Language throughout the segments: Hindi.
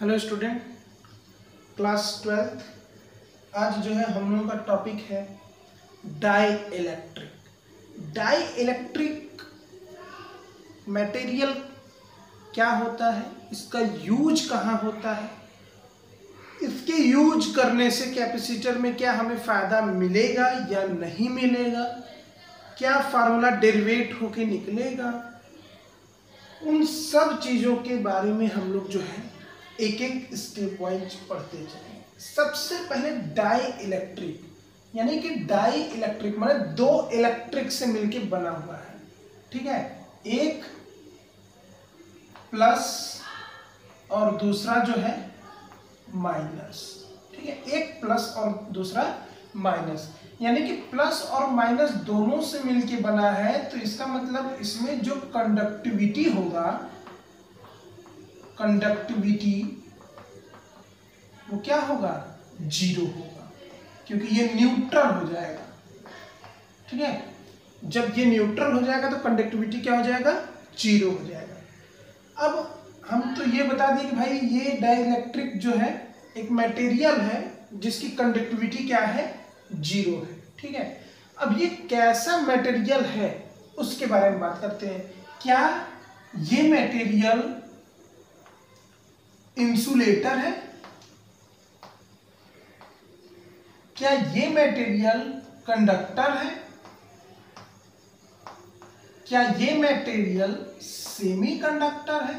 Hello student, class 12। आज जो है हम लोगों का टॉपिक है dielectric. Dielectric material क्या होता है, इसका यूज कहाँ होता है, इसके यूज करने से कैपेसिटर में क्या हमें फ़ायदा मिलेगा या नहीं मिलेगा, क्या फार्मूला डेरिवेट होके निकलेगा, उन सब चीज़ों के बारे में हम लोग जो है एक एक स्टेप वाइज पढ़ते जाएंगे। सबसे पहले डाई इलेक्ट्रिक, यानी कि डाई इलेक्ट्रिक माने दो इलेक्ट्रिक से मिलके बना हुआ है। ठीक है, एक प्लस और दूसरा जो है माइनस। ठीक है, एक प्लस और दूसरा माइनस, यानी कि प्लस और माइनस दोनों से मिलके बना है। तो इसका मतलब इसमें जो कंडक्टिविटी होगा, कंडक्टिविटी वो क्या होगा, जीरो होगा, क्योंकि ये न्यूट्रल हो जाएगा। ठीक है, जब ये न्यूट्रल हो जाएगा तो कंडक्टिविटी क्या हो जाएगा, जीरो हो जाएगा। अब हम तो ये बता दें कि भाई ये डाइइलेक्ट्रिक जो है एक मटेरियल है जिसकी कंडक्टिविटी क्या है, जीरो है। ठीक है, अब ये कैसा मटेरियल है उसके बारे में बात करते हैं। क्या ये मटेरियल इंसुलेटर है, क्या ये मटेरियल कंडक्टर है, क्या ये मटेरियल सेमीकंडक्टर है,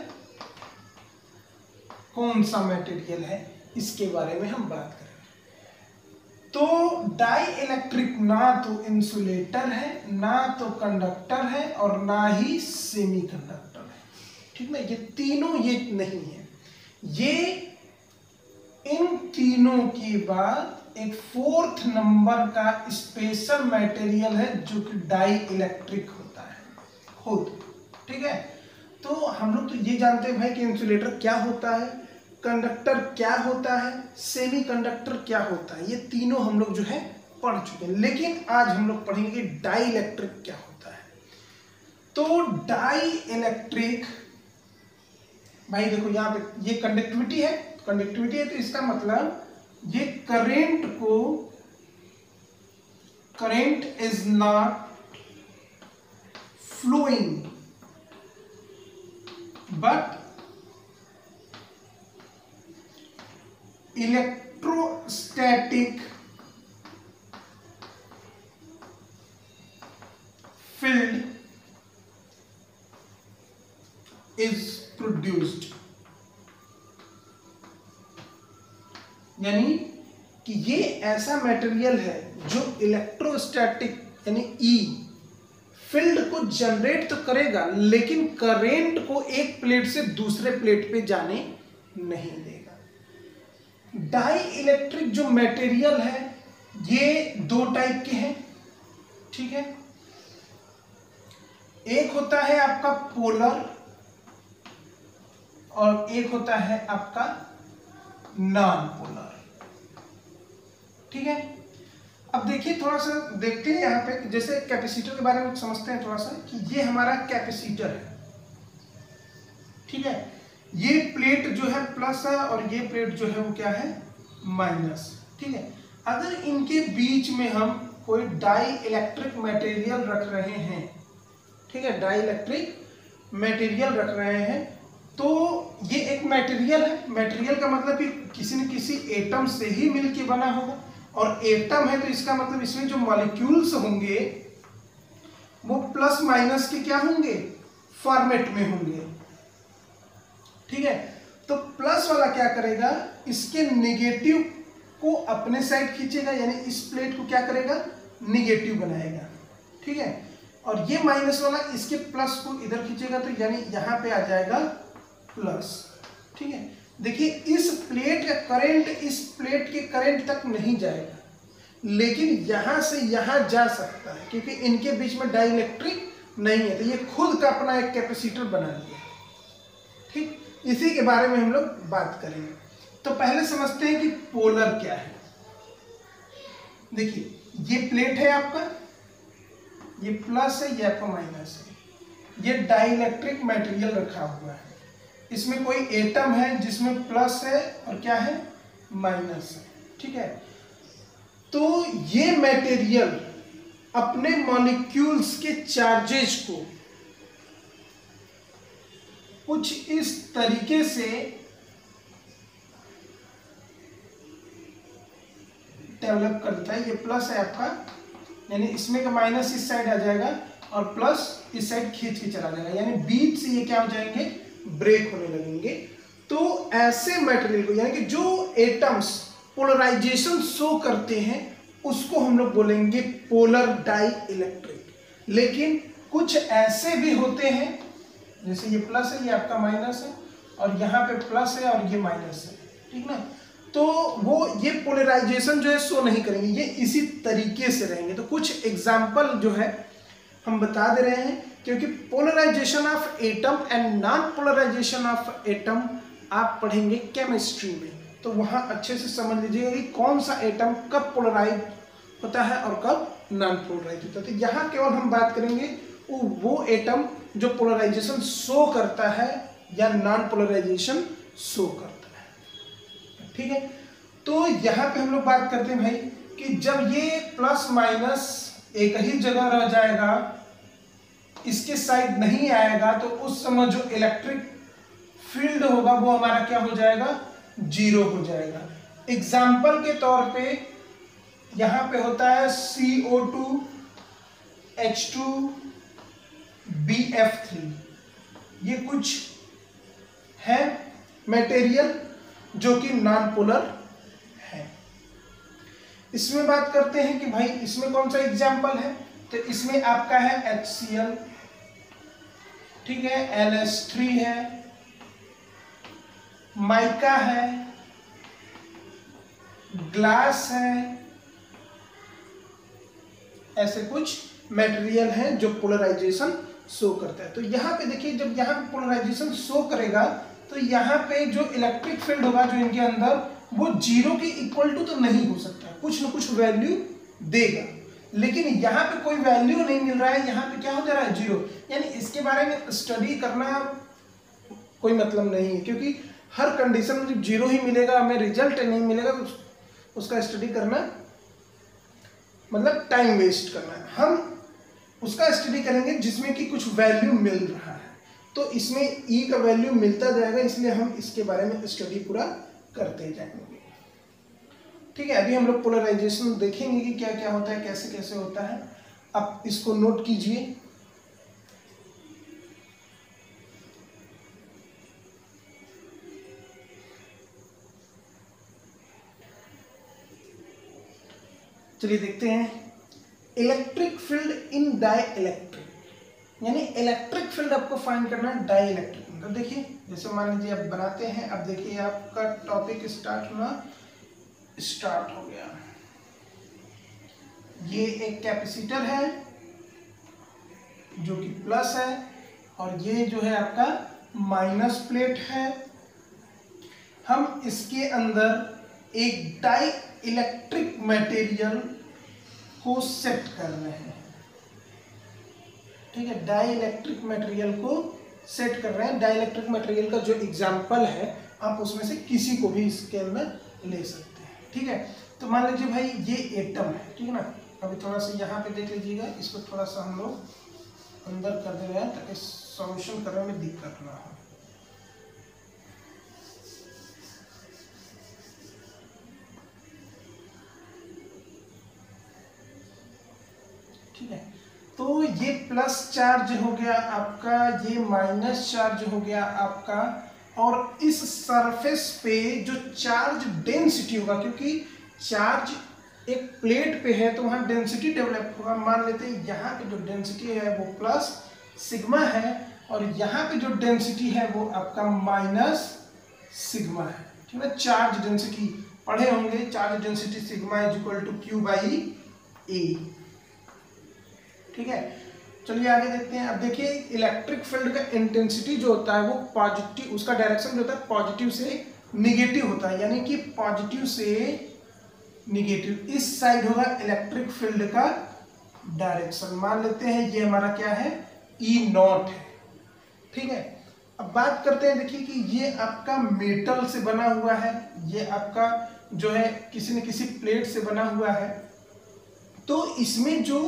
कौन सा मटेरियल है, इसके बारे में हम बात करेंगे। तो डाई इलेक्ट्रिक ना तो इंसुलेटर है, ना तो कंडक्टर है, और ना ही सेमीकंडक्टर है। ठीक ना, ये तीनों ये नहीं है। ये इन तीनों के बाद एक फोर्थ नंबर का स्पेशल मटेरियल है जो कि डाई इलेक्ट्रिक होता है खुद। ठीक है, तो हम लोग तो ये जानते हैं भाई कि इंसुलेटर क्या होता है, कंडक्टर क्या होता है, सेमीकंडक्टर क्या होता है, ये तीनों हम लोग जो है पढ़ चुके हैं। लेकिन आज हम लोग पढ़ेंगे डाई इलेक्ट्रिक क्या होता है। तो डाई इलेक्ट्रिक भाई देखो, यहाँ पे ये कंडक्टिविटी है, कंडक्टिविटी है तो इसका मतलब ये current is not flowing but electrostatic field is produced. यानी कि ये ऐसा मटेरियल है जो इलेक्ट्रोस्टैटिक यानी ई फील्ड को जनरेट तो करेगा लेकिन करंट को एक प्लेट से दूसरे प्लेट पे जाने नहीं देगा। डाई इलेक्ट्रिक जो मटेरियल है ये दो टाइप के हैं। ठीक है, एक होता है आपका पोलर और एक होता है आपका नॉन पोलर। ठीक है, अब देखिए थोड़ा सा देखते हैं यहाँ पे, जैसे कैपेसिटर के बारे में समझते हैं थोड़ा सा कि ये हमारा कैपेसिटर है। ठीक है, ये प्लेट जो है प्लस है और ये प्लेट जो है वो क्या है, माइनस। ठीक है, अगर इनके बीच में हम कोई डाई इलेक्ट्रिक मटेरियल रख रहे हैं, ठीक है, डाई इलेक्ट्रिक मटेरियल रख रहे हैं, तो ये एक मटेरियल है। मटेरियल का मतलब कि किसी न किसी एटम से ही मिलके बना होगा, और एटम है तो इसका मतलब इसमें जो मॉलिक्यूल्स होंगे वो प्लस माइनस के क्या होंगे, फॉर्मेट में होंगे। ठीक है, तो प्लस वाला क्या करेगा, इसके नेगेटिव को अपने साइड खींचेगा, यानी इस प्लेट को क्या करेगा, नेगेटिव बनाएगा। ठीक है, और ये माइनस वाला इसके प्लस को इधर खींचेगा, तो यानी यहां पे आ जाएगा प्लस। ठीक है, देखिए इस प्लेट का करंट इस प्लेट के करंट तक नहीं जाएगा, लेकिन यहां से यहां जा सकता है क्योंकि इनके बीच में डाई इलेक्ट्रिक नहीं है, तो ये खुद का अपना एक कैपेसिटर बना लिया। ठीक, इसी के बारे में हम लोग बात करेंगे। तो पहले समझते हैं कि पोलर क्या है। देखिए ये प्लेट है आपका, ये प्लस है, ये आपका माइनस है, ये डाई इलेक्ट्रिक मटेरियल रखा हुआ है। इसमें कोई एटम है जिसमें प्लस है और क्या है, माइनस है, ठीक है। तो ये मटेरियल अपने मॉलिक्यूल्स के चार्जेस को कुछ इस तरीके से डेवलप करता है। ये प्लस है आपका, यानी इसमें का माइनस इस साइड आ जाएगा और प्लस इस साइड खींच के चला जाएगा, यानी बीच से ये क्या हो जाएंगे, ब्रेक होने लगेंगे। तो ऐसे मटेरियल को, यानी कि जो एटम्स पोलराइजेशन शो करते हैं उसको हम लोग बोलेंगे पोलर डाई इलेक्ट्रिक। लेकिन कुछ ऐसे भी होते हैं, जैसे ये प्लस है, ये आपका माइनस है, और यहाँ पे प्लस है और ये माइनस है, ठीक ना। तो वो ये पोलराइजेशन जो है शो नहीं करेंगे, ये इसी तरीके से रहेंगे। तो कुछ एग्जाम्पल जो है हम बता दे रहे हैं, क्योंकि polarisation of atom and non polarisation of atom आप पढ़ेंगे केमिस्ट्री में, तो वहां अच्छे से समझ लीजिएगा कि कौन सा एटम कब पोलराइज होता है और कब नॉन पोलराइज होता है। तो यहाँ केवल हम बात करेंगे वो एटम जो पोलराइजेशन शो करता है या नॉन पोलराइजेशन शो करता है, ठीक है। तो यहाँ पे हम लोग बात करते हैं भाई कि जब ये प्लस माइनस एक ही जगह रह जाएगा, इसके साइड नहीं आएगा, तो उस समय जो इलेक्ट्रिक फील्ड होगा वो हमारा क्या हो जाएगा, जीरो हो जाएगा। एग्जाम्पल के तौर पे यहां पे होता है CO2 H2 BF3, ये कुछ है मटेरियल जो कि नॉन पोलर है। इसमें बात करते हैं कि भाई इसमें कौन सा एग्जाम्पल है, तो इसमें आपका है HCl, ठीक है, NH3 है, माइका है, ग्लास है, ऐसे कुछ मटेरियल है जो पोलराइजेशन शो करता है। तो यहाँ पे देखिए, जब यहाँ पे पोलराइजेशन शो करेगा तो यहाँ पे जो इलेक्ट्रिक फील्ड होगा जो इनके अंदर, वो जीरो के इक्वल टू तो नहीं हो सकता, कुछ ना कुछ वैल्यू देगा। लेकिन यहाँ पे कोई वैल्यू नहीं मिल रहा है, यहाँ पे क्या हो जा रहा है, जीरो। यानी इसके बारे में स्टडी करना कोई मतलब नहीं है, क्योंकि हर कंडीशन में जब जीरो ही मिलेगा, हमें रिजल्ट नहीं मिलेगा, तो उसका स्टडी करना मतलब टाइम वेस्ट करना है। हम उसका स्टडी करेंगे जिसमें कि कुछ वैल्यू मिल रहा है, तो इसमें ई का वैल्यू मिलता जाएगा, इसलिए हम इसके बारे में स्टडी पूरा करते जाएंगे, ठीक है। अभी हम लोग पोलराइजेशन देखेंगे कि क्या क्या होता है, कैसे कैसे होता है। आप इसको नोट कीजिए। चलिए देखते हैं, electric field in dielectric, यानी इलेक्ट्रिक फील्ड आपको फाइंड करना है डाई इलेक्ट्रिक। मतलब देखिए, जैसे मान लीजिए आप बनाते हैं, अब देखिए आपका टॉपिक स्टार्ट हो गया। ये एक कैपेसिटर है जो कि प्लस है, और ये जो है आपका माइनस प्लेट है। हम इसके अंदर एक डाई इलेक्ट्रिक मटेरियल को सेट कर रहे हैं, ठीक है, डाई इलेक्ट्रिक मटेरियल को सेट कर रहे हैं। डाई इलेक्ट्रिक मटेरियल का जो एग्जांपल है, आप उसमें से किसी को भी इसके अंदर ले सकते हैं, ठीक है। तो मान लीजिए भाई ये एटम है, ठीक है ना। अभी थोड़ा सा यहाँ पे देख लीजिएगा, इसको थोड़ा सा हम लोग अंदर कर दे रहे हैं ताकि सॉल्यूशन करने में दिक्कत ना हो। ठीक है, तो ये प्लस चार्ज हो गया आपका, ये माइनस चार्ज हो गया आपका, और इस सरफेस पे जो चार्ज डेंसिटी होगा, क्योंकि चार्ज एक प्लेट पे है तो वहाँ डेंसिटी डेवलप होगा। मान लेते हैं यहाँ पे जो डेंसिटी है वो प्लस सिग्मा है, और यहाँ पे जो डेंसिटी है वो आपका माइनस सिग्मा है, ठीक है। चार्ज डेंसिटी पढ़े होंगे, charge density sigma is equal to Q by A, ठीक है। चलिए आगे देखते हैं। अब देखिए, इलेक्ट्रिक फील्ड का इंटेंसिटी जो होता है वो पॉजिटिव, उसका डायरेक्शन जो होता है पॉजिटिव से निगेटिव होता है, यानी कि पॉजिटिव से निगेटिव इस साइड होगा इलेक्ट्रिक फील्ड का डायरेक्शन। मान लेते हैं ये हमारा क्या है, E0 है, ठीक है। अब बात करते हैं, देखिए कि ये आपका मेटल से बना हुआ है, ये आपका जो है किसी न किसी प्लेट से बना हुआ है, तो इसमें जो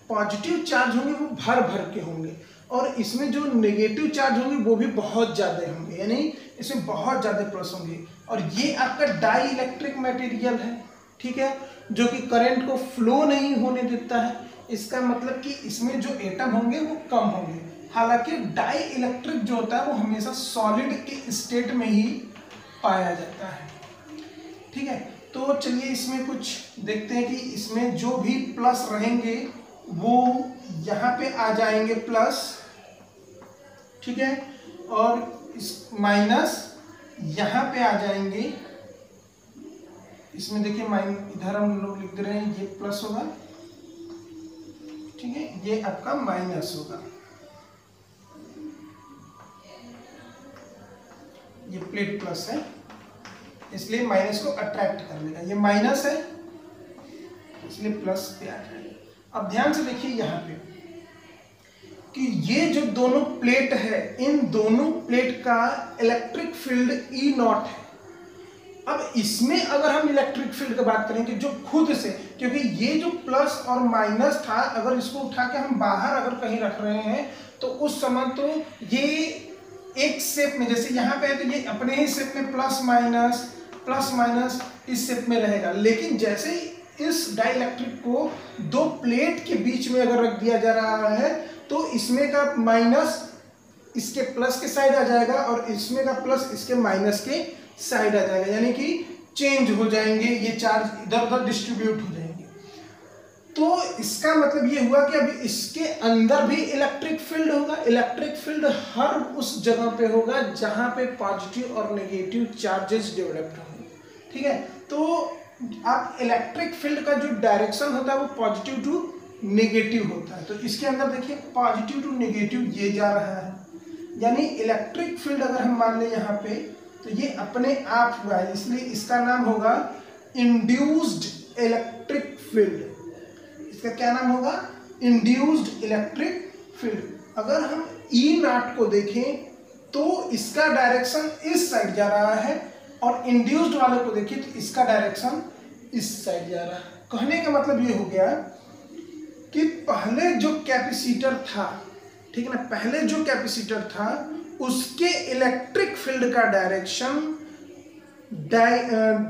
पॉजिटिव चार्ज होंगे वो भर भर के होंगे और इसमें जो नेगेटिव चार्ज होंगे वो भी बहुत ज़्यादा होंगे, यानी इसमें बहुत ज़्यादा प्लस होंगे। और ये आपका डाई इलेक्ट्रिक मटेरियल है, ठीक है, जो कि करंट को फ्लो नहीं होने देता है। इसका मतलब कि इसमें जो एटम होंगे वो कम होंगे। हालांकि डाई इलेक्ट्रिक जो होता है वो हमेशा सॉलिड के स्टेट में ही पाया जाता है, ठीक है। तो चलिए इसमें कुछ देखते हैं कि इसमें जो भी प्लस रहेंगे वो यहाँ पे आ जाएंगे प्लस, ठीक है, और इस माइनस यहाँ पे आ जाएंगे। इसमें देखिए इधर हम लोग लिख दे रहे हैं, ये प्लस होगा, ठीक है, ये आपका माइनस होगा। ये प्लेट प्लस है इसलिए माइनस को अट्रैक्ट कर लेगा, ये माइनस है इसलिए प्लस पे आ जाएगा। अब ध्यान से देखिए यहाँ पे कि ये जो दोनों प्लेट है, इन दोनों प्लेट का इलेक्ट्रिक फील्ड E नॉट है। अब इसमें अगर हम इलेक्ट्रिक फील्ड की बात करें कि जो खुद से, क्योंकि ये जो प्लस और माइनस था, अगर इसको उठा के हम बाहर अगर कहीं रख रहे हैं तो उस समय तो ये एक शेप में, जैसे यहाँ पे है तो ये अपने ही शेप में प्लस माइनस इस शेप में रहेगा। लेकिन जैसे इस डाइइलेक्ट्रिक को दो प्लेट के बीच में अगर रख दिया जा रहा है तो इसमें का माइनस इसके प्लस के साइड आ जाएगा और इसमें का प्लस इसके माइनस के साइड आ जाएगा, यानी कि चेंज हो जाएंगे, ये चार्ज इधर उधर डिस्ट्रीब्यूट हो जाएंगे। तो इसका मतलब ये हुआ कि अभी इसके अंदर भी इलेक्ट्रिक फील्ड होगा। इलेक्ट्रिक फील्ड हर उस जगह पे होगा जहां पे पॉजिटिव और नेगेटिव चार्जेस डेवलप्ड होंगे, ठीक है। तो आप इलेक्ट्रिक फील्ड का जो डायरेक्शन होता है वो पॉजिटिव टू नेगेटिव होता है। तो इसके अंदर देखिए पॉजिटिव टू नेगेटिव ये जा रहा है, यानी इलेक्ट्रिक फील्ड अगर हम मान लें यहाँ पे तो ये अपने आप हुआ है, इसलिए इसका नाम होगा इंड्यूस्ड इलेक्ट्रिक फील्ड। इसका क्या नाम होगा? Induced electric field. अगर हम ई नॉट को देखें तो इसका डायरेक्शन इस साइड जा रहा है और इंड्यूस्ड वाले को देखें तो इसका डायरेक्शन इस साइड जा रहा है। कहने का मतलब ये हो गया कि पहले जो कैपेसिटर था, ठीक है ना, पहले जो कैपेसिटर था उसके इलेक्ट्रिक फील्ड का डायरेक्शन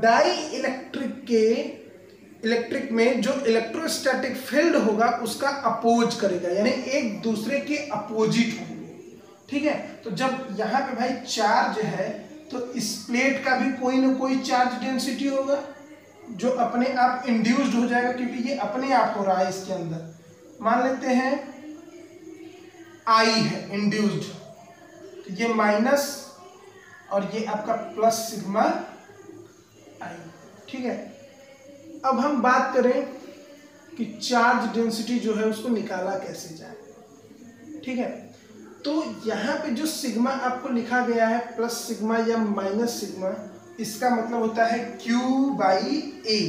डाई इलेक्ट्रिक के इलेक्ट्रिक में जो इलेक्ट्रोस्टैटिक फील्ड होगा उसका अपोज करेगा, यानी एक दूसरे के अपोजिट होंगे, ठीक है। तो जब यहाँ पे भाई चार्ज है तो इस प्लेट का भी कोई ना कोई चार्ज डेंसिटी होगा जो अपने आप इंड्यूस्ड हो जाएगा, क्योंकि ये अपने आप हो रहा है इसके अंदर। मान लेते हैं I है इंड्यूस्ड, तो ये माइनस और ये आपका प्लस सिग्मा I, ठीक है। अब हम बात करें कि चार्ज डेंसिटी जो है उसको निकाला कैसे जाए, ठीक है। तो यहाँ पे जो सिग्मा आपको लिखा गया है प्लस सिग्मा या माइनस सिग्मा, इसका मतलब होता है Q/A,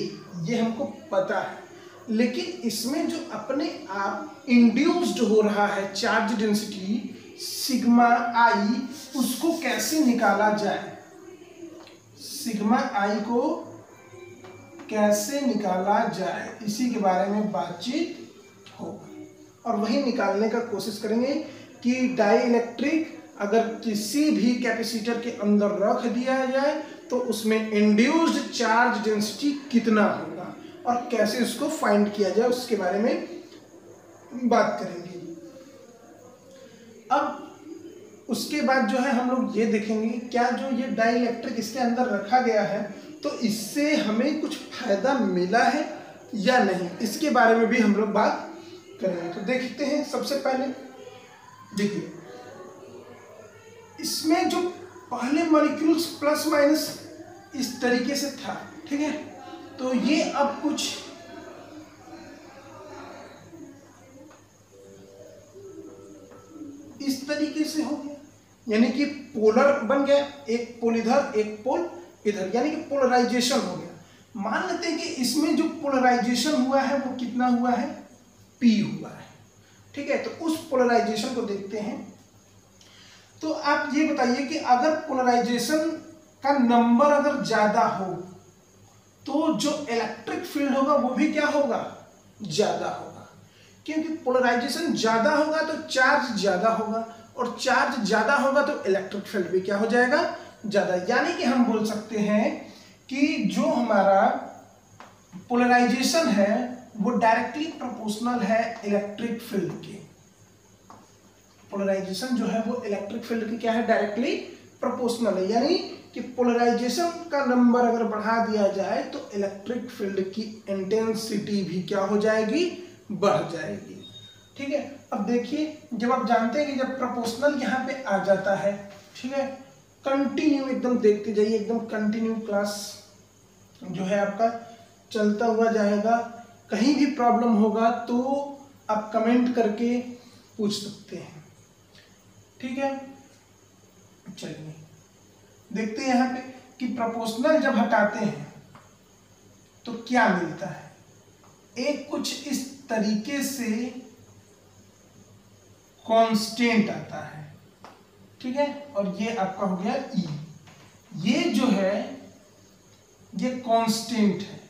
ये हमको पता है। लेकिन इसमें जो अपने आप इंड्यूस्ड हो रहा है चार्ज डेंसिटी सिग्मा I, उसको कैसे निकाला जाए, सिग्मा I को कैसे निकाला जाए, इसी के बारे में बातचीत होगा और वही निकालने का कोशिश करेंगे कि डाई इलेक्ट्रिक अगर किसी भी कैपेसिटर के अंदर रख दिया जाए तो उसमें इंड्यूस्ड चार्ज डेंसिटी कितना होगा और कैसे उसको फाइंड किया जाए, उसके बारे में बात करेंगे। अब उसके बाद जो है हम लोग ये देखेंगे क्या जो ये डाई इलेक्ट्रिक इसके अंदर रखा गया है तो इससे हमें कुछ फायदा मिला है या नहीं, इसके बारे में भी हम लोग बात करेंगे। तो देखते हैं, सबसे पहले देखिए इसमें जो पहले मॉलिक्यूल्स प्लस माइनस इस तरीके से था, ठीक है, तो ये अब कुछ इस तरीके से हो गया, यानी कि पोलर बन गया, एक पोल इधर एक पोल इधर, यानी कि पोलराइजेशन हो गया। मान लेते हैं कि इसमें जो पोलराइजेशन हुआ है वो कितना हुआ है, P हुआ है, ठीक है। तो उस पोलराइजेशन को देखते हैं। तो आप ये बताइए कि अगर पोलराइजेशन का नंबर अगर ज्यादा हो तो जो इलेक्ट्रिक फील्ड होगा वो भी क्या होगा, ज्यादा होगा, क्योंकि पोलराइजेशन ज्यादा होगा तो चार्ज ज्यादा होगा, और चार्ज ज्यादा होगा तो इलेक्ट्रिक फील्ड भी क्या हो जाएगा, ज्यादा। यानी कि हम बोल सकते हैं कि जो हमारा पोलराइजेशन है वो डायरेक्टली प्रोपोर्शनल है इलेक्ट्रिक फील्ड के। पोलराइजेशन जो है वो इलेक्ट्रिक फील्ड की क्या है, डायरेक्टली प्रोपोर्शनल है। यानी कि पोलराइजेशन का नंबर अगर बढ़ा दिया जाए तो इलेक्ट्रिक फील्ड की इंटेंसिटी भी क्या हो जाएगी, बढ़ जाएगी। ठीक है, अब देखिए जब आप जानते हैं कि जब प्रोपोर्शनल यहाँ पे आ जाता है, ठीक है, कंटिन्यू एकदम देखते जाइए, एकदम कंटिन्यू क्लास जो है आपका चलता हुआ जाएगा। कहीं भी प्रॉब्लम होगा तो आप कमेंट करके पूछ सकते हैं। ठीक है, चलिए देखते हैं यहाँ पे कि प्रोपोर्शनल जब हटाते हैं तो क्या मिलता है। एक कुछ इस तरीके से कांस्टेंट आता है, ठीक है, और ये आपका हो गया ई। ये जो है ये कांस्टेंट है,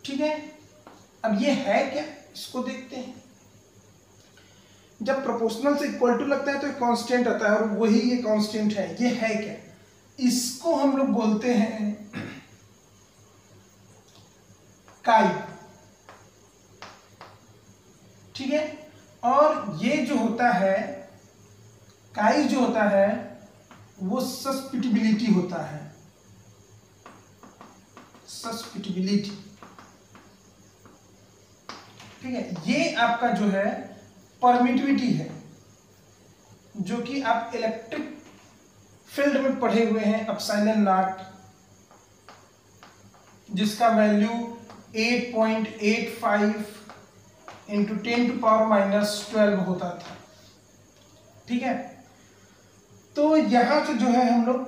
ठीक है। अब ये है क्या, इसको देखते हैं। जब प्रोपोर्शनल से इक्वल टू लगता है तो एक कांस्टेंट आता है, और वही ये कांस्टेंट है। ये है क्या, इसको हम लोग बोलते हैं काई, ठीक है। और ये जो होता है काई जो होता है वो सस्पिटिबिलिटी होता है, सस्पिटिबिलिटी, ठीक है। ये आपका जो है परमिटिविटी है, जो कि आप इलेक्ट्रिक फील्ड में पढ़े हुए हैं, एप्सिलॉन नॉट, जिसका वैल्यू 8.85 इंटू 10⁻⁻12 होता था, ठीक है। तो यहां से जो है हम लोग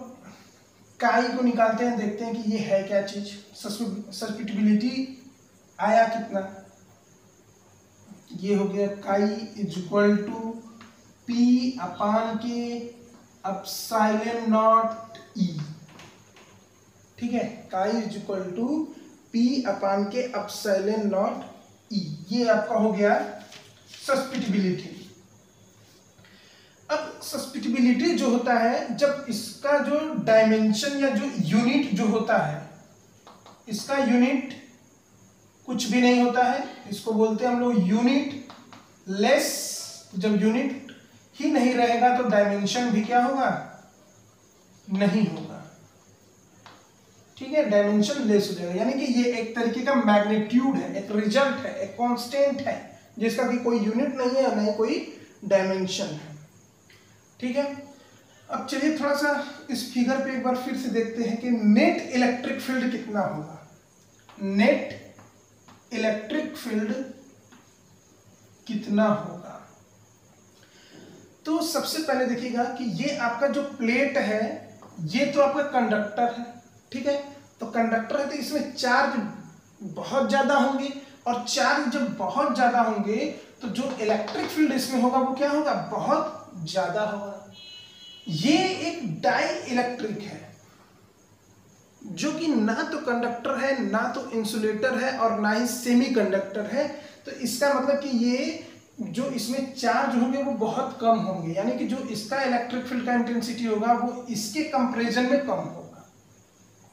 काई को निकालते हैं, देखते हैं कि ये है क्या चीज। सस्पिटिबिलिटी आया कितना, ये हो गया chi is equal to P upon K epsilon naught E, ठीक है। Chi is equal to P upon K epsilon naught ई, ये आपका हो गया सस्पिटिबिलिटी। अब सस्पिटिबिलिटी जो होता है, जब इसका जो डायमेंशन या जो यूनिट जो होता है, इसका यूनिट कुछ भी नहीं होता है, इसको बोलते हैं हम लोग यूनिट लेस। जब यूनिट ही नहीं रहेगा तो डायमेंशन भी क्या होगा, नहीं होगा, ठीक है, डायमेंशन लेस हो जाएगा। यानी कि ये एक तरीके का मैग्नीट्यूड है, एक रिजल्ट है, एक कांस्टेंट है, जिसका कि कोई यूनिट नहीं है और नहीं कोई डायमेंशन है, ठीक है। अब चलिए थोड़ा सा इस फिगर पे एक बार फिर से देखते हैं कि नेट इलेक्ट्रिक फील्ड कितना होगा। नेट इलेक्ट्रिक फील्ड कितना होगा, तो सबसे पहले देखिएगा कि ये आपका जो प्लेट है ये तो आपका कंडक्टर है, ठीक है। तो कंडक्टर है तो इसमें चार्ज बहुत ज्यादा होंगे, और चार्ज जब बहुत ज्यादा होंगे तो जो इलेक्ट्रिक फील्ड इसमें होगा वो क्या होगा, बहुत ज्यादा होगा। ये एक डाई इलेक्ट्रिक है, जो कि ना तो कंडक्टर है, ना तो इंसुलेटर है, और ना ही सेमी कंडक्टर है। तो इसका मतलब कि ये जो इसमें चार्ज होंगे वो बहुत कम होंगे, यानी कि जो इसका इलेक्ट्रिक फील्ड का इंटेंसिटी होगा वो इसके कंपैरिजन में कम होगा,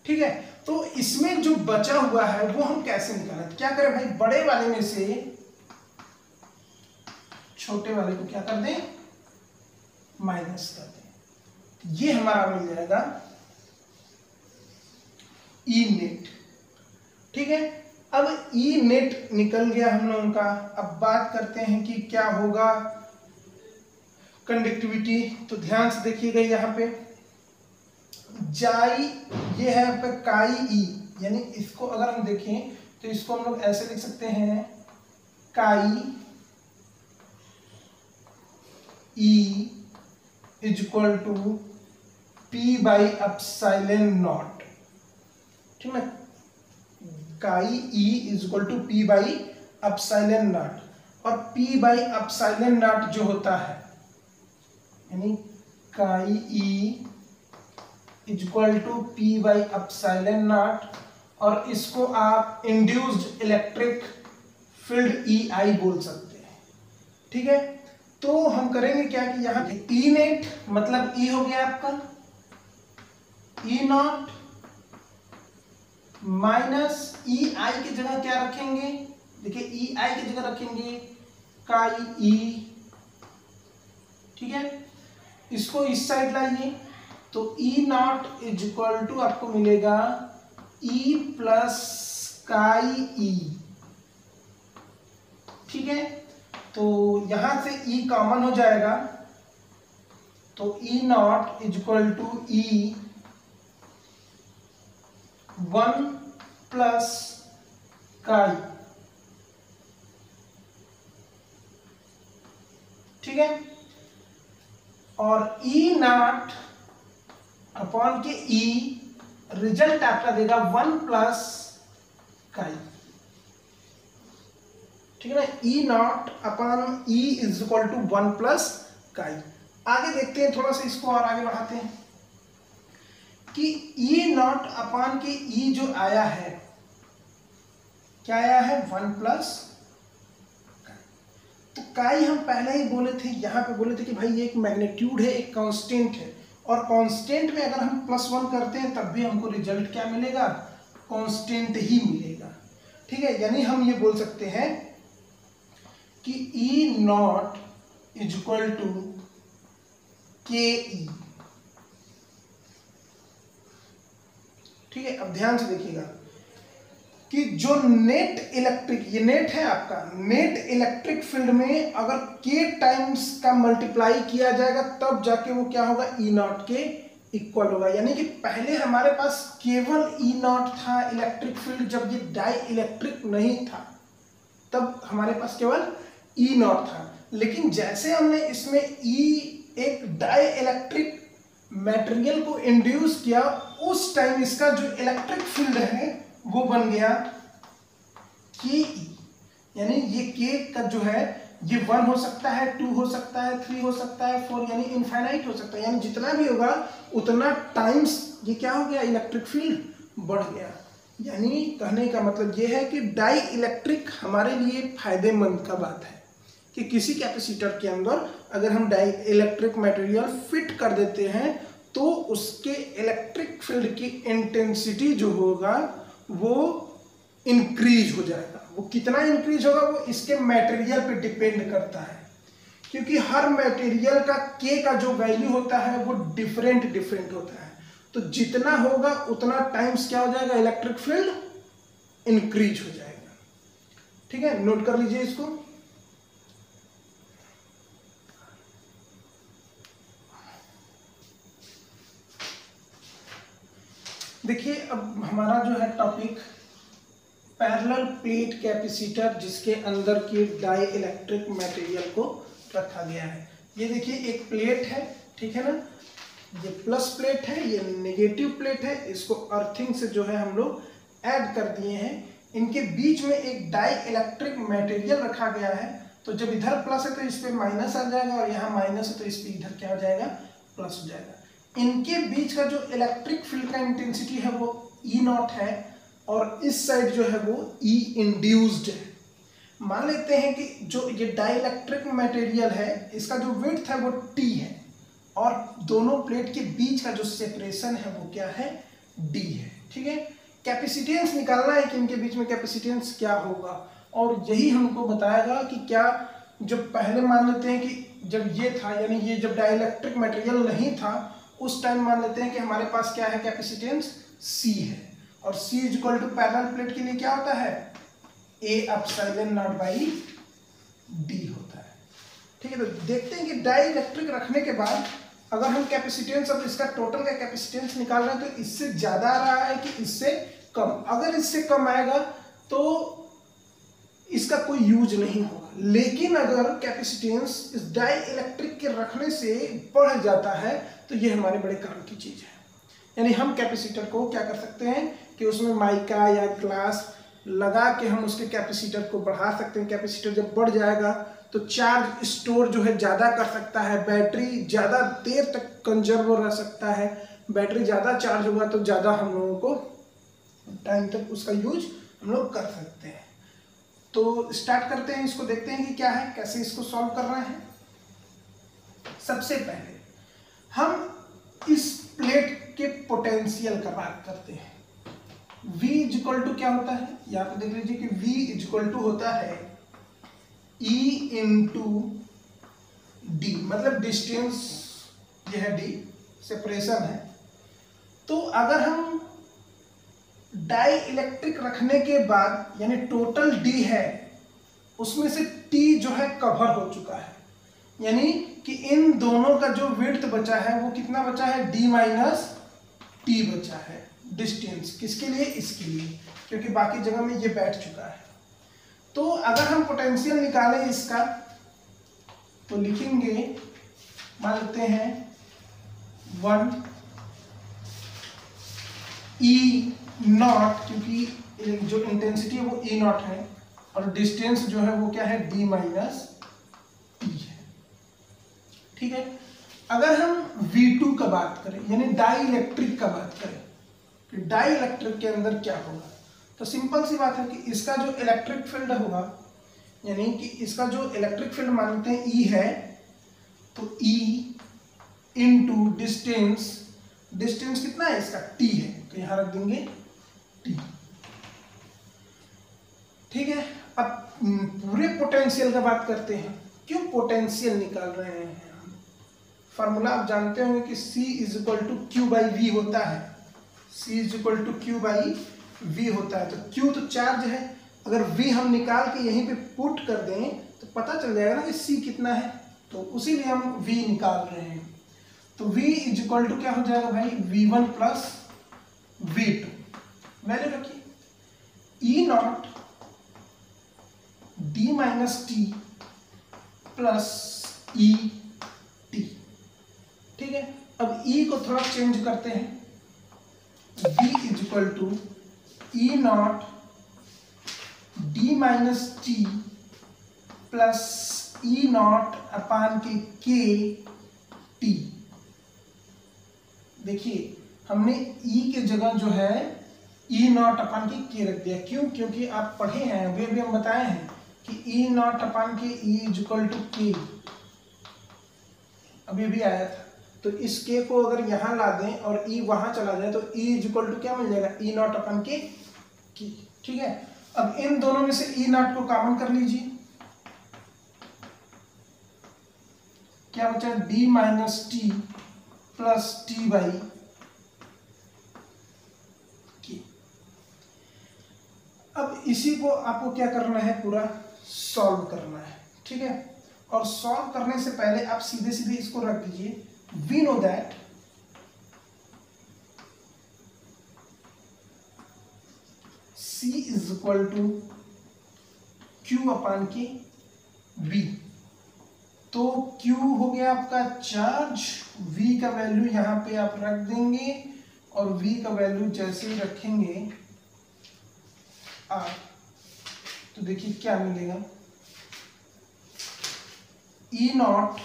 ठीक है। तो इसमें जो बचा हुआ है वो हम कैसे निकालें, क्या करें भाई, बड़े वाले में से छोटे वाले को क्या कर दें, माइनस कर दें। ये हमारा मिल जाएगा ई नेट, ठीक है। अब ई नेट निकल गया हम लोगों का। अब बात करते हैं कि क्या होगा कंडक्टिविटी। तो ध्यान से देखिएगा, यहाँ पे जाई ये है यहाँ पे काई ई, यानी इसको अगर हम देखें तो इसको हम लोग ऐसे लिख सकते हैं, chi E is equal to P by epsilon naught, ठीक है। Chi E is equal to P by epsilon naught, और पी बाई एप्सिलॉन नॉट जो होता है, यानी chi E equal to P by epsilon naught, और इसको आप induced electric field E I बोल सकते हैं। ठीक है, तो हम करेंगे क्या कि यहाँ ई नेट मतलब ई हो गया आपका ई नॉट माइनस ई आई की जगह क्या रखेंगे, देखिए ई आई की जगह रखेंगे काई ई। ठीक है, इसको इस साइड लाइए तो E naught is equal to आपको मिलेगा ई प्लस काई ई। ठीक है, तो यहां से ई कॉमन हो जाएगा, तो E naught is equal to E 1 plus chi. ठीक है, और ई नॉट अपॉन के ई रिजल्ट आपका देगा 1 प्लस काई। ठीक है ना, E naught upon E is equal to 1 plus chi. आगे देखते हैं, थोड़ा सा इसको और आगे बढ़ाते हैं कि ई नॉट अपॉन के ई जो आया है क्या आया है 1 प्लस। तो काई हम पहले ही बोले थे, यहां पे बोले थे कि भाई ये एक मैग्नीट्यूड है, एक कांस्टेंट है, और कांस्टेंट में अगर हम +1 करते हैं तब भी हमको रिजल्ट क्या मिलेगा, कांस्टेंट ही मिलेगा। ठीक है, यानी हम ये बोल सकते हैं कि ई नॉट इज इक्वल टू के ई। ठीक है, अब ध्यान से देखिएगा कि जो नेट इलेक्ट्रिक, ये नेट है आपका, नेट इलेक्ट्रिक फील्ड में अगर के टाइम्स का मल्टीप्लाई किया जाएगा तब जाके वो क्या होगा, ई नॉट के इक्वल होगा। यानी कि पहले हमारे पास केवल ई नॉट था इलेक्ट्रिक फील्ड, जब ये डाई इलेक्ट्रिक नहीं था तब हमारे पास केवल ई नॉट था। लेकिन जैसे हमने इसमें ई एक डाई इलेक्ट्रिक मटेरियल को इंड्यूस किया, उस टाइम इसका जो इलेक्ट्रिक फील्ड है वो बन गया के ई। यानी ये के का जो है ये 1 हो सकता है, 2 हो सकता है, 3 हो सकता है, 4 यानी इनफाइनाइट हो सकता है। यानी जितना भी होगा उतना टाइम्स ये क्या हो गया, इलेक्ट्रिक फील्ड बढ़ गया। यानी कहने का मतलब ये है कि डाई इलेक्ट्रिक हमारे लिए फायदेमंद का बात है कि किसी कैपेसिटर के अंदर अगर हम डाई इलेक्ट्रिक मटेरियल फिट कर देते हैं तो उसके इलेक्ट्रिक फील्ड की इंटेंसिटी जो होगा वो इंक्रीज हो जाएगा। वो कितना इंक्रीज होगा वो इसके मटेरियल पे डिपेंड करता है, क्योंकि हर मटेरियल का के का जो वैल्यू होता है वो डिफरेंट होता है। तो जितना होगा उतना टाइम्स क्या हो जाएगा, इलेक्ट्रिक फील्ड इंक्रीज हो जाएगा। ठीक है, नोट कर लीजिए इसको। देखिए अब हमारा जो है टॉपिक पैरेलल प्लेट कैपेसिटर, जिसके अंदर की डाई इलेक्ट्रिक मटेरियल को रखा गया है। ये देखिए एक प्लेट है, ठीक है ना, ये प्लस प्लेट है, ये नेगेटिव प्लेट है। इसको अर्थिंग से जो है हम लोग ऐड कर दिए हैं। इनके बीच में एक डाई इलेक्ट्रिक मटेरियल रखा गया है, तो जब इधर प्लस है तो इस पे माइनस आ जाएगा, और यहाँ माइनस है तो इस पे इधर क्या हो जाएगा, प्लस हो जाएगा। इनके बीच का जो इलेक्ट्रिक फील्ड का इंटेंसिटी है वो ई नॉट है, और इस साइड जो है वो ई इंड्यूस्ड है। मान लेते हैं कि जो ये डाई इलेक्ट्रिक मटेरियल है इसका जो विड्थ है वो टी है, और दोनों प्लेट के बीच का जो सेपरेशन है वो क्या है, डी है। ठीक है, कैपेसिटेंस निकालना है कि इनके बीच में कैपेसिटेंस क्या होगा, और यही हमको बताएगा कि क्या, जब पहले मान लेते हैं कि जब ये था, यानी ये जब डाई इलेक्ट्रिक मटेरियल नहीं था उस टाइम मान लेते हैं कि हमारे पास क्या है, कैपेसिटेंस सी है, और C is equal to parallel plate के लिए क्या होता है, A epsilon naught by D होता है। ठीक है, तो देखते हैं कि डाई इलेक्ट्रिक रखने के बाद अगर हम कैपेसिटेंस, अब इसका टोटल का कैपेसिटेंस निकाल रहे हैं तो इससे ज्यादा आ रहा है कि इससे कम। अगर इससे कम आएगा तो इसका कोई यूज नहीं होगा, लेकिन अगर कैपेसिटेंस इस डाई इलेक्ट्रिक के रखने से बढ़ जाता है तो ये हमारे बड़े काम की चीज है। यानी हम कैपेसिटर को क्या कर सकते हैं कि उसमें माइका या ग्लास लगा के हम उसके कैपेसिटर को बढ़ा सकते हैं। कैपेसिटर जब बढ़ जाएगा तो चार्ज स्टोर जो है ज़्यादा कर सकता है, बैटरी ज़्यादा देर तक कंजर्व रह सकता है, बैटरी ज़्यादा चार्ज होगा तो ज़्यादा हम लोगों को टाइम तक उसका यूज हम लोग कर सकते हैं। तो स्टार्ट करते हैं, इसको देखते हैं कि क्या है, कैसे इसको सॉल्व कर रहे हैं। सबसे पहले हम इस प्लेट के पोटेंशियल का बात करते हैं। V इक्वल टू क्या होता है, यहाँ पे देख लीजिए कि V इक्वल टू होता है E इंटू डी, मतलब डिस्टेंस ये है D, सेपरेशन है। तो अगर हम डाई इलेक्ट्रिक रखने के बाद यानी टोटल D है, उसमें से T जो है कवर हो चुका है, यानी कि इन दोनों का जो विड्थ बचा है वो कितना बचा है, D माइनस T बचा है डिस्टेंस। किसके लिए, इसके लिए, क्योंकि बाकी जगह में ये बैठ चुका है। तो अगर हम पोटेंशियल निकालें इसका तो लिखेंगे, मान लेते हैं 1 E नॉट, क्योंकि जो इंटेंसिटी है वो E नॉट है और डिस्टेंस जो है वो क्या है, D माइनस T है। ठीक है। अगर हम V2 का बात करें यानी डाई इलेक्ट्रिक का बात करें कि डाई इलेक्ट्रिक के अंदर क्या होगा, तो सिंपल सी बात है कि इसका जो इलेक्ट्रिक फील्ड होगा, यानी कि इसका जो इलेक्ट्रिक फील्ड मानते हैं E है, तो E इंटू डिस्टेंस, डिस्टेंस कितना है इसका, T है, तो यहां रख देंगे T। ठीक है। अब पूरे पोटेंशियल का बात करते हैं। क्यों पोटेंशियल निकाल रहे हैं हम, फॉर्मूला आप जानते होंगे कि C is equal to Q by V होता है, C is equal to Q by V होता है। तो Q तो चार्ज है, अगर V हम निकाल के यहीं पे पुट कर दें तो पता चल जाएगा ना कि C कितना है, तो उसी लिए हम V निकाल रहे हैं। तो V इज इक्वल टू क्या हो जाएगा भाई, V1 प्लस V2। वैल्यू रखिए, E naught D minus T plus E T। ठीक है। अब E को थोड़ा चेंज करते हैं, V is equal to E naught D minus T plus E naught upon K K T। देखिए हमने E के जगह जो है E naught upon K K रख दिया। क्यों, क्योंकि आप पढ़े हैं, अभी अभी हम बताए हैं कि E naught upon K E is equal to K, अभी अभी आया था। तो इस K को अगर यहाँ ला दें और E वहां चला जाए तो E इज इक्वल टू क्या मिल जाएगा, E नॉट अपन के K। ठीक है। अब इन दोनों में से E नॉट को कॉमन कर लीजिए, क्या बचा, D minus T plus T by K। अब इसी को आपको क्या करना है, पूरा सॉल्व करना है। ठीक है। और सॉल्व करने से पहले आप सीधे सीधे इसको रख दीजिए, we know that C is equal to Q upon K V। तो Q हो गया आपका चार्ज, V का वैल्यू यहां पे आप रख देंगे और V का वैल्यू जैसे ही रखेंगे आप, तो देखिए क्या मिलेगा, E naught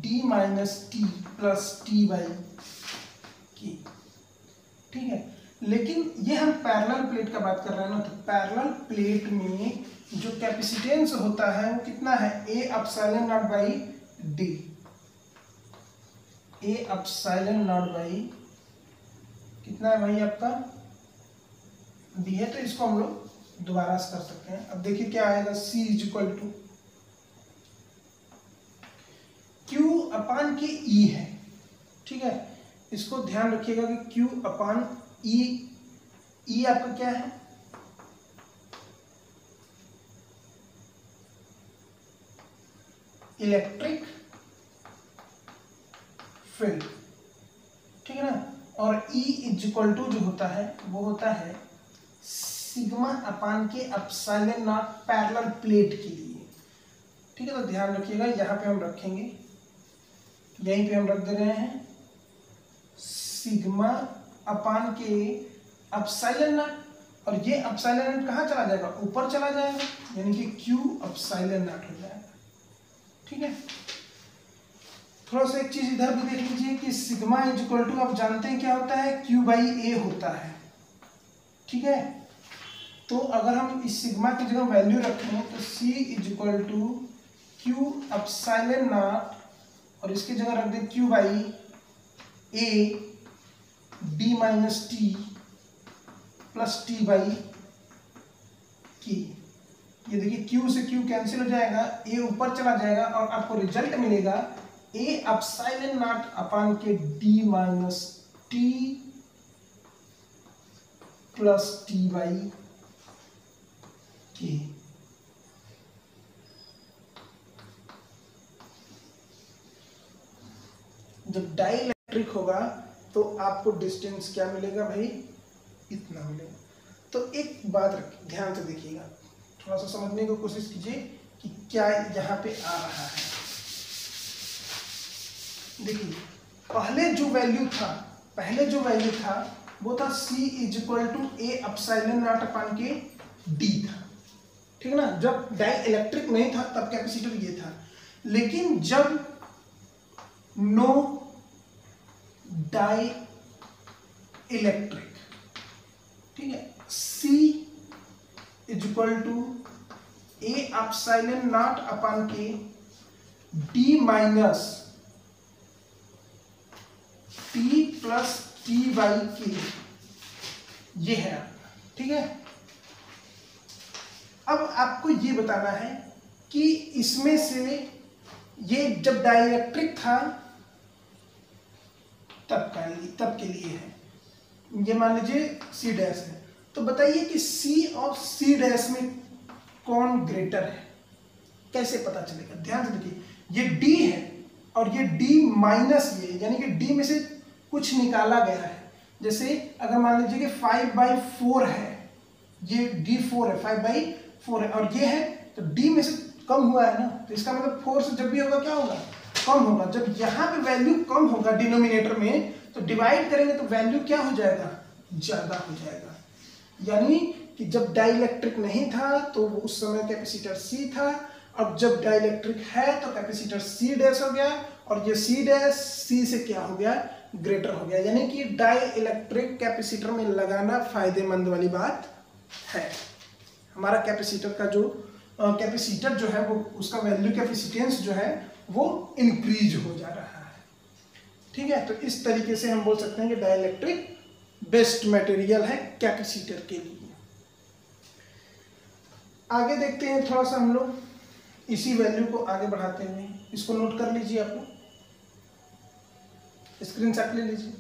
D minus T plus T by K। ठीक है। लेकिन ये हम पैरेलल प्लेट का बात कर रहे हैं ना, तो पैरेलल प्लेट में जो कैपेसिटेंस होता है वो कितना है, A epsilon naught by D, A epsilon naught by कितना है भाई आपका, D है। तो इसको हम लोग दोबारा से कर सकते हैं। अब देखिए क्या आएगा, C is equal to Q upon K E है। ठीक है। इसको ध्यान रखिएगा कि Q अपान E आपका क्या है, इलेक्ट्रिक फील्ड। ठीक है ना। और E इज इक्वल टू जो होता है वो होता है sigma upon K epsilon not parallel plate के लिए। ठीक है। तो ध्यान रखिएगा, यहाँ पे हम रखेंगे, यहीं पे हम रख दे रहे हैं सिग्मा अपान के एप्सिलॉन नॉट, और ये एप्सिलॉन नॉट कहाँ चला जाएगा, ऊपर चला जाएगा, यानी कि Q एप्सिलॉन नॉट हो जाएगा। ठीक है, थोड़ा सा एक चीज इधर भी देख लीजिए कि सिग्मा इज इक्वल टू, आप जानते हैं क्या होता है, Q बाई ए होता है। ठीक है, तो अगर हम इस सिग्मा की जगह वैल्यू रखें तो C is equal to Q epsilon naught, और इसकी जगह रख दें Q by A B minus T plus T by K. ये देखिए Q से Q कैंसिल हो जाएगा, A ऊपर चला जाएगा, और आपको रिजल्ट मिलेगा A epsilon naught upon K D minus T plus T by की। जब डाइइलेक्ट्रिक होगा तो आपको डिस्टेंस क्या मिलेगा भाई, इतना मिलेगा। तो एक बात ध्यान से देखिएगा, थोड़ा सा समझने की कोशिश कीजिए कि क्या यहाँ पे आ रहा है। देखिए पहले जो वैल्यू था वो था C is equal to A epsilon naught upon K D था। ठीक है ना, जब डाई इलेक्ट्रिक नहीं था तब कैपेसिटर ये था, लेकिन जब नो डाई इलेक्ट्रिक, ठीक है, C is equal to A epsilon naught upon K D minus T plus T by K, ये है। ठीक है, अब आपको ये बताना है कि इसमें से ये जब डाइइलेक्ट्रिक था तब के लिए है, ये मान लीजिए C डैश है, तो बताइए कि C और C डैश में कौन ग्रेटर है, कैसे पता चलेगा। ध्यान से देखिए, ये D है और ये D माइनस ये, यानी कि D में से कुछ निकाला गया है। जैसे अगर मान लीजिए कि 5/4 है, ये D4 है, 5/4 है, और ये है तो D में से कम हुआ है ना, तो इसका मतलब 4 से जब भी होगा क्या होगा, कम होगा। जब यहाँ पे वैल्यू कम होगा डिनोमिनेटर में, तो डिवाइड करेंगे तो वैल्यू क्या हो जाएगा, ज्यादा हो जाएगा। यानी कि जब डाइइलेक्ट्रिक नहीं था तो उस समय कैपेसिटर C था, अब जब डाइइलेक्ट्रिक है तो कैपेसिटर C डैश हो गया, और ये C डैश C से क्या हो गया, ग्रेटर हो गया। यानी कि डाइइलेक्ट्रिक कैपेसिटर में लगाना फायदेमंद वाली बात है। हमारा कैपेसिटर का जो कैपेसिटर जो है वो उसका वैल्यू कैपेसिटेंस जो है वो इंक्रीज हो जा रहा है। ठीक है, तो इस तरीके से हम बोल सकते हैं कि डाइइलेक्ट्रिक बेस्ट मटेरियल है कैपेसिटर के लिए। आगे देखते हैं थोड़ा सा हम लोग इसी वैल्यू को आगे बढ़ाते हुए, इसको नोट कर लीजिए, आप स्क्रीनशॉट ले लीजिए।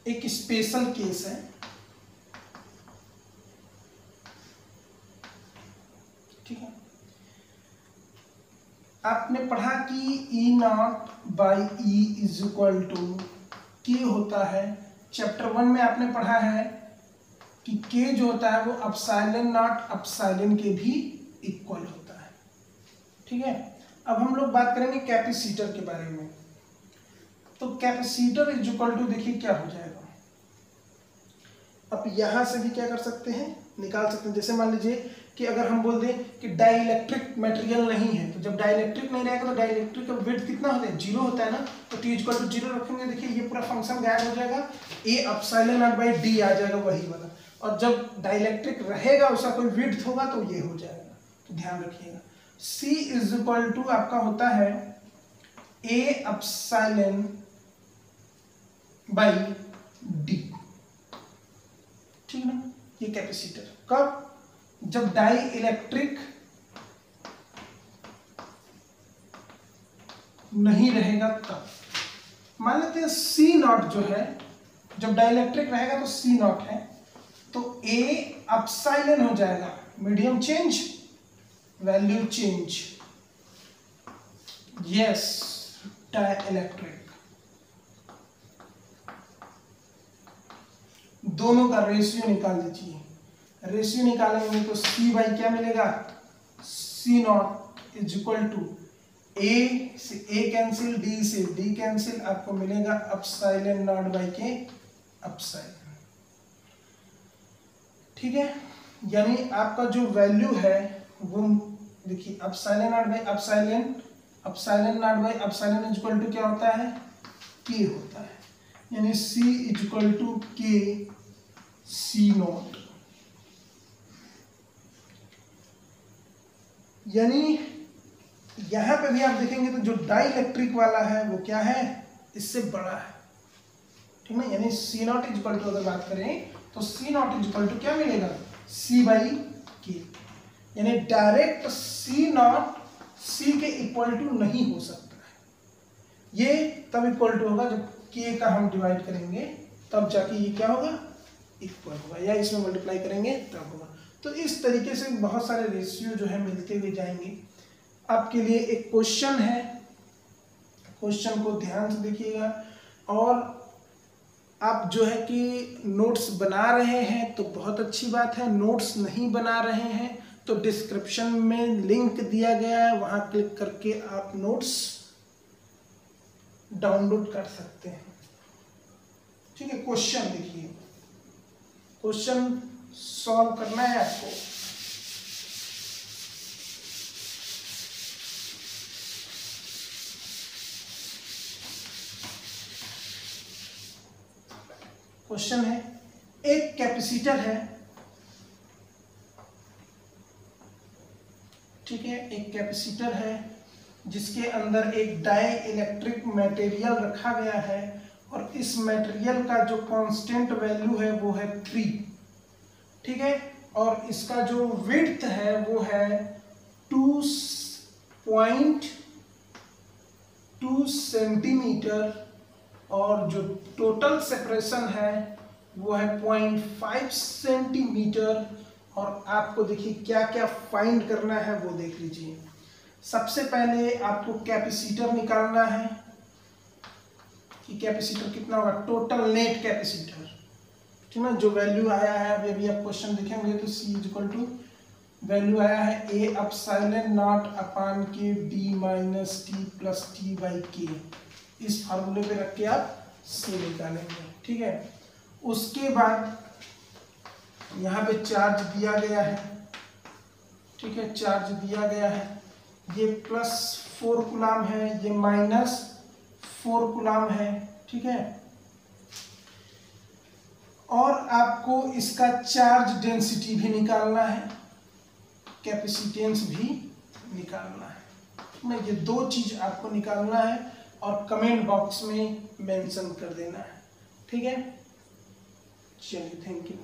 एक स्पेशल केस है, ठीक है। आपने पढ़ा कि E naught by E is equal to K होता है। चैप्टर 1 में आपने पढ़ा है कि K जो होता है वो एप्सिलॉन नॉट एप्सिलॉन के भी इक्वल होता है। ठीक है, अब हम लोग बात करेंगे कैपेसिटर के बारे में। तो कैपेसिटर इज इक्वल टू देखिए क्या हो जाएगा, अब यहां से भी क्या कर सकते हैं, निकाल सकते हैं। जैसे मान लीजिए कि अगर हम बोल दें कि डाइइलेक्ट्रिक मटेरियल नहीं है, तो जब डाइइलेक्ट्रिक नहीं रहेगा तो डाइइलेक्ट्रिक का विड्थ कितना होता है, 0 होता है ना, तो T इक्वल टू 0 रखेंगे। देखिए ये पूरा फंक्शन गायब हो जाएगा, A epsilon naught by D आ जाएगा वही वाला, और जब डाइइलेक्ट्रिक रहेगा उसका कोई विड्थ होगा तो ये हो जाएगा। तो ध्यान रखिएगा, C इज इक्वल टू आपका होता है A एप्सिलॉन बाई D। ठीक है ना, ये कैपेसिटर कब, जब डाई इलेक्ट्रिक नहीं रहेगा तब। मान लेते हैं C नॉट जो है, जब डाइइलेक्ट्रिक रहेगा तो C नॉट है, तो A एप्सिलॉन हो जाएगा, medium change, value change, yes dielectric. दोनों का रेशियो निकाल दीजिए। रेशियो निकालेंगे तो सी बाई क्या मिलेगा, C naught is equal to A से ए कैंसिल, डी से डी कैंसिल, आपको मिलेगा epsilon naught by K epsilon. ठीक है, यानी आपका जो वैल्यू है वो देखिए epsilon naught by epsilon, epsilon naught by epsilon is equal to क्या होता है, के होता है, यानी सी इज इक्वल टू के सी नॉट। यानी यहां पे भी आप देखेंगे तो जो डाई इलेक्ट्रिक वाला है वो क्या है, इससे बड़ा है, ठीक है। यानी सी नॉट इज इक्वल टू अगर बात करें तो सी नॉट इज इक्वल टू क्या मिलेगा, सी बाई के, यानी डायरेक्ट सी नॉट सी के इक्वल टू नहीं हो सकता है, ये तब इक्वल टू होगा जब के का हम डिवाइड करेंगे, तब जाके ये क्या होगा, इक्वल होगा, या इसमें मल्टीप्लाई करेंगे तब होगा। तो इस तरीके से बहुत सारे रेशियो जो है मिलते हुए जाएंगे। आपके लिए एक क्वेश्चन है, क्वेश्चन को ध्यान से देखिएगा, और आप जो है कि नोट्स बना रहे हैं तो बहुत अच्छी बात है, नोट्स नहीं बना रहे हैं तो डिस्क्रिप्शन में लिंक दिया गया है, वहां क्लिक करके आप नोट्स डाउनलोड कर सकते हैं। ठीक है, क्वेश्चन देखिए, क्वेश्चन सॉल्व करना है आपको। क्वेश्चन है, एक कैपेसिटर है, ठीक है, एक कैपेसिटर है जिसके अंदर एक डाई इलेक्ट्रिक मटेरियल रखा गया है, और इस मटेरियल का जो कांस्टेंट वैल्यू है वो है 3, ठीक है, और इसका जो विड्थ है वो है 2.2 सेंटीमीटर, और जो टोटल सेपरेशन है वो है 0.5 सेंटीमीटर। और आपको देखिए क्या क्या फाइंड करना है वो देख लीजिए। सबसे पहले आपको कैपेसिटर निकालना है कि कैपेसिटर कितना होगा, टोटल नेट कैपेसिटर, ठीक है, जो वैल्यू आया है अभी आप क्वेश्चन देखेंगे तो सी इज इक्वल टू वैल्यू आया है ए एप्सिलॉन नॉट अपान के D minus T plus T by के, इस फार्मूले पे रख के आप सी निकालेंगे, ठीक है। उसके बाद यहाँ पे चार्ज दिया गया है, ठीक है, चार्ज दिया गया है, ये +4 कूलाम है, ये -4 कूलाम है, ठीक है, और आपको इसका चार्ज डेंसिटी भी निकालना है, कैपेसिटेंस भी निकालना है। ये 2 चीज आपको निकालना है और कमेंट बॉक्स में मेंशन कर देना है, ठीक है। चलिए, थैंक यू।